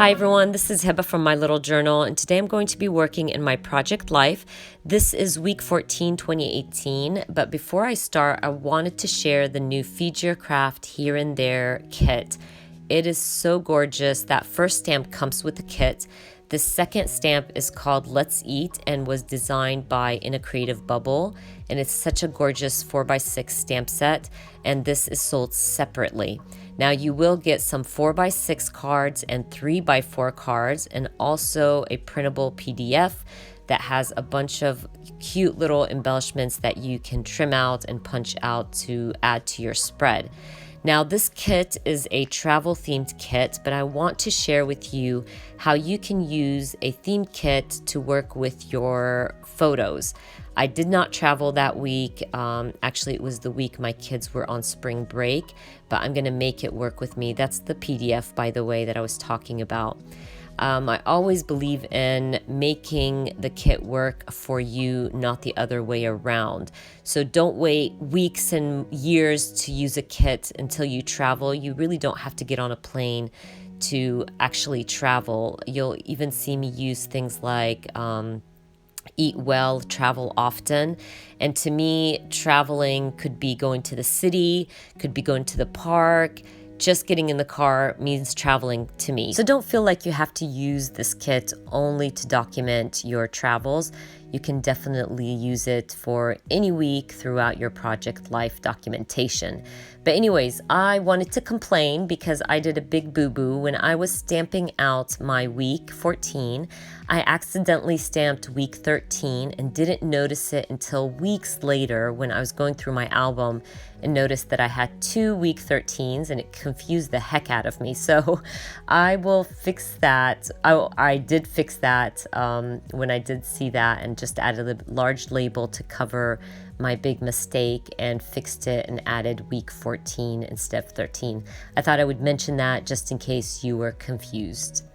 Hi everyone, this is Heba from My Little Journal, and today I'm going to be working in my project life. This is week 14, 2018, but before I start, I wanted to share the new Feed Your Craft Here and There kit. It is so gorgeous. That first stamp comes with the kit. The second stamp is called Let's Eat and was designed by In a Creative Bubble, and it's such a gorgeous 4x6 stamp set, and this is sold separately. Now you will get some 4x6 cards and 3x4 cards, and also a printable PDF that has a bunch of cute little embellishments that you can trim out and punch out to add to your spread. Now this kit is a travel themed kit, but I want to share with you how you can use a themed kit to work with your photos. I did not travel that week. Actually, it was the week my kids were on spring break, but I'm gonna make it work with me. That's the PDF, by the way, that I was talking about. I always believe in making the kit work for you, not the other way around. So don't wait weeks and years to use a kit until you travel. You really don't have to get on a plane to actually travel. You'll even see me use things like eat well, travel often. And to me, traveling could be going to the city, could be going to the park. Just getting in the car means traveling to me. So don't feel like you have to use this kit only to document your travels. You can definitely use it for any week throughout your project life documentation. But anyways, I wanted to complain because I did a big boo-boo. When I was stamping out my week 14, I accidentally stamped week 13 and didn't notice it until weeks later when I was going through my album and noticed that I had 2 week 13s, and it confused the heck out of me. So I will fix that. I did fix that when I did see that, and just added a large label to cover my big mistake and fixed it and added week 14 instead of 13. I thought I would mention that just in case you were confused.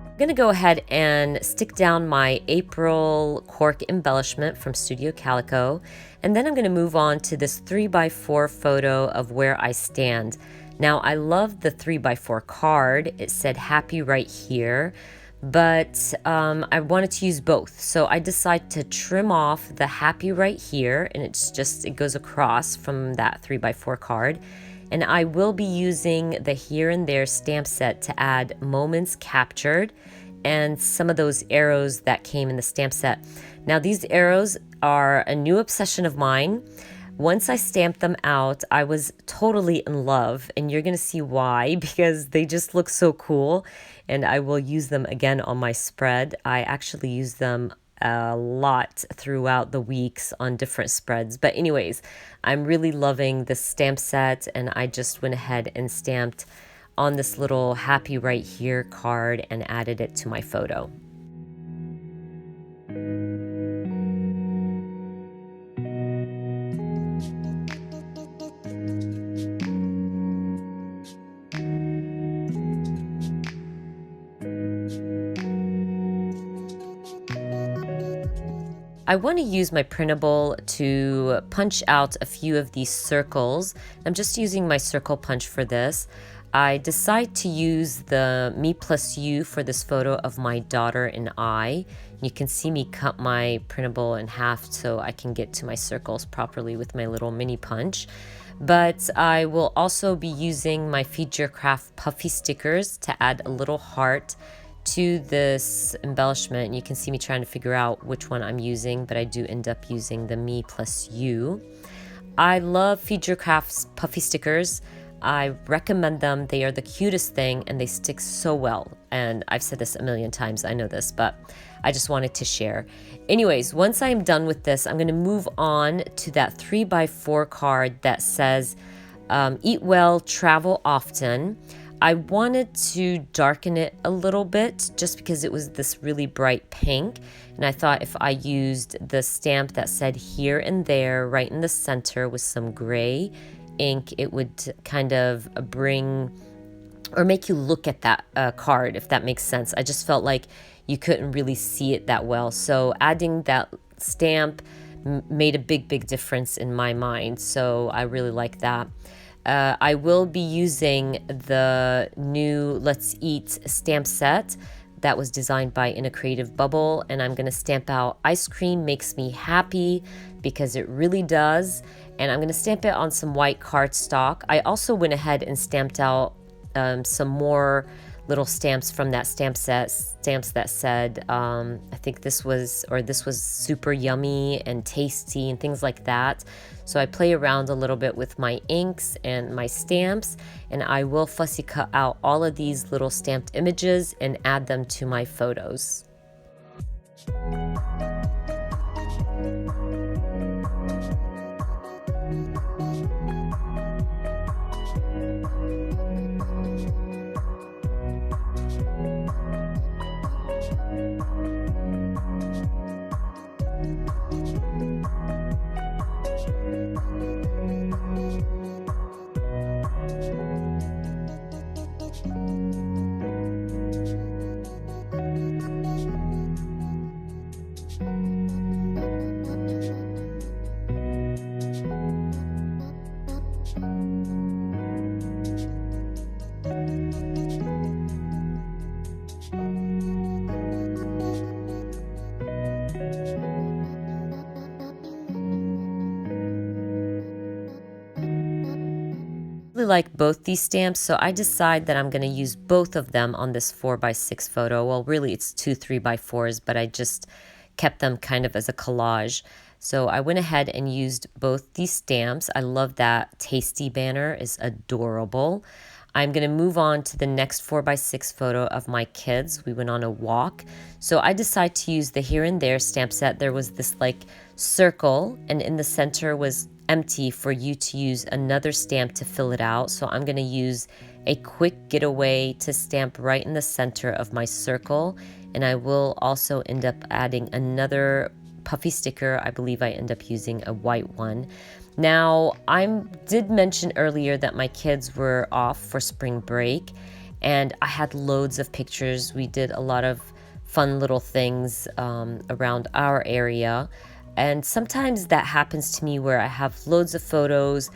I'm gonna go ahead and stick down my April cork embellishment from Studio Calico, and then I'm gonna move on to this 3x4 photo of where I stand. Now I love the 3x4 card. It said happy right here, but I wanted to use both. So I decided to trim off the happy right here, and it goes across from that 3x4 card. And I will be using the Here and There stamp set to add moments captured and some of those arrows that came in the stamp set. Now these arrows are a new obsession of mine. Once I stamped them out, I was totally in love, and you're gonna see why, because they just look so cool, and I will use them again on my spread. I actually use them a lot throughout the weeks on different spreads. But anyways, I'm really loving this stamp set, and I just went ahead and stamped on this little happy right here card and added it to my photo. I want to use my printable to punch out a few of these circles. I'm just using my circle punch for this. I decide to use the Me Plus You for this photo of my daughter and I. You can see me cut my printable in half so I can get to my circles properly with my little mini punch. But I will also be using my Feed Your Craft puffy stickers to add a little heart to this embellishment. You can see me trying to figure out which one I'm using, but I do end up using the Me Plus You. I love Feed Your Craft's puffy stickers. I recommend them. They are the cutest thing, and they stick so well. And I've said this a million times, I know this, but I just wanted to share. Anyways, once I'm done with this, I'm gonna move on to that 3x4 card that says, eat well, travel often. I wanted to darken it a little bit just because it was this really bright pink, and I thought if I used the stamp that said Here and There right in the center with some gray, ink, it would kind of bring or make you look at that card, if that makes sense. I just felt like you couldn't really see it that well. So adding that stamp made a big difference in my mind. So I really like that. I will be using the new Let's Eat stamp set that was designed by In a Creative Bubble, and I'm gonna stamp out ice cream makes me happy, because it really does. And I'm gonna stamp it on some white cardstock. I also went ahead and stamped out some more little stamps from that stamps that said, I think this was super yummy and tasty and things like that. So I play around a little bit with my inks and my stamps, and I will fussy cut out all of these little stamped images and add them to my photos. Really like both these stamps, so I decide that I'm going to use both of them on this 4x6 photo. Well, really it's two 3x4s, but I just kept them kind of as a collage. So I went ahead and used both these stamps. I love that tasty banner, is adorable. I'm going to move on to the next 4x6 photo of my kids. We went on a walk. So I decided to use the Here and There stamp set. There was this like circle, and in the center was empty for you to use another stamp to fill it out. So I'm going to use a quick getaway to stamp right in the center of my circle. And I will also end up adding another puffy sticker. I believe I end up using a white one. Now, I did mention earlier that my kids were off for spring break, and I had loads of pictures. We did a lot of fun little things around our area. And sometimes that happens to me where I have loads of photos,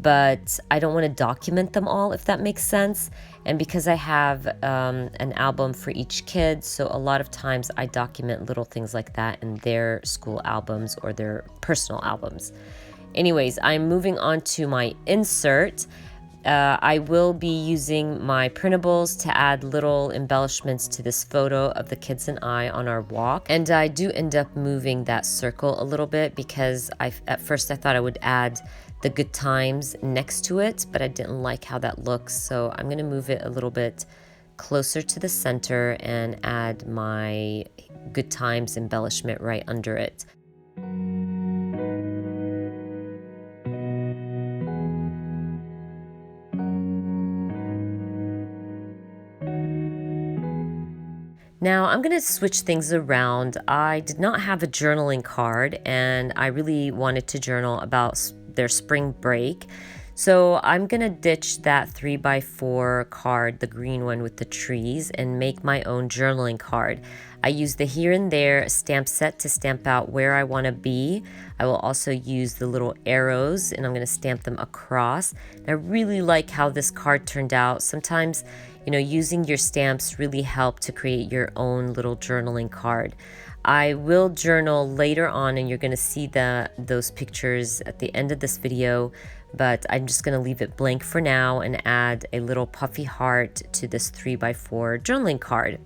but I don't want to document them all, if that makes sense. And because I have an album for each kid, so a lot of times I document little things like that in their school albums or their personal albums. Anyways, I'm moving on to my insert. I will be using my printables to add little embellishments to this photo of the kids and I on our walk. And I do end up moving that circle a little bit because at first I thought I would add the good times next to it, but I didn't like how that looks. So I'm going to move it a little bit closer to the center and add my good times embellishment right under it. Now I'm going to switch things around. I did not have a journaling card, and I really wanted to journal about their spring break. So I'm going to ditch that 3x4 card, the green one with the trees, and make my own journaling card. I use the Here and There stamp set to stamp out where I want to be. I will also use the little arrows, and I'm going to stamp them across. And I really like how this card turned out. Sometimes, using your stamps really help to create your own little journaling card. I will journal later on, and you're going to see those pictures at the end of this video, but I'm just going to leave it blank for now and add a little puffy heart to this 3x4 journaling card.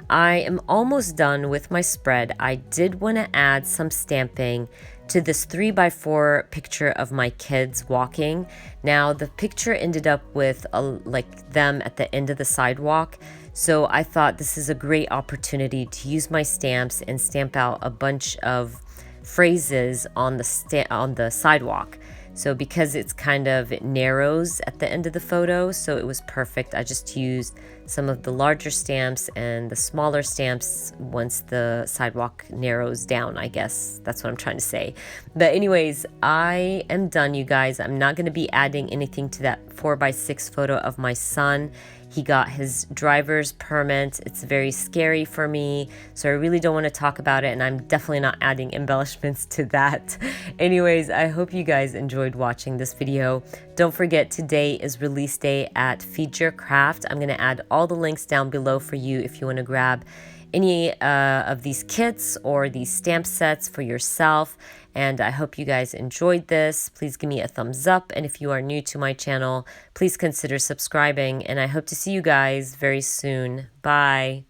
I am almost done with my spread. I did want to add some stamping to this 3x4 picture of my kids walking. Now the picture ended up with like them at the end of the sidewalk, so I thought this is a great opportunity to use my stamps and stamp out a bunch of phrases on the sidewalk. So because it's kind of, it narrows at the end of the photo, so it was perfect. I just used some of the larger stamps and the smaller stamps once the sidewalk narrows down, I guess. That's what I'm trying to say. But anyways, I am done, you guys. I'm not going to be adding anything to that 4x6 photo of my son. He got his driver's permit. It's very scary for me, so I really don't want to talk about it, and I'm definitely not adding embellishments to that. Anyways, I hope you guys enjoyed watching this video. Don't forget, today is release day at Feed Your Craft. I'm going to add all the links down below for you if you want to grab any of these kits or these stamp sets for yourself. And I hope you guys enjoyed this. Please give me a thumbs up. And if you are new to my channel, please consider subscribing. And I hope to see you guys very soon. Bye.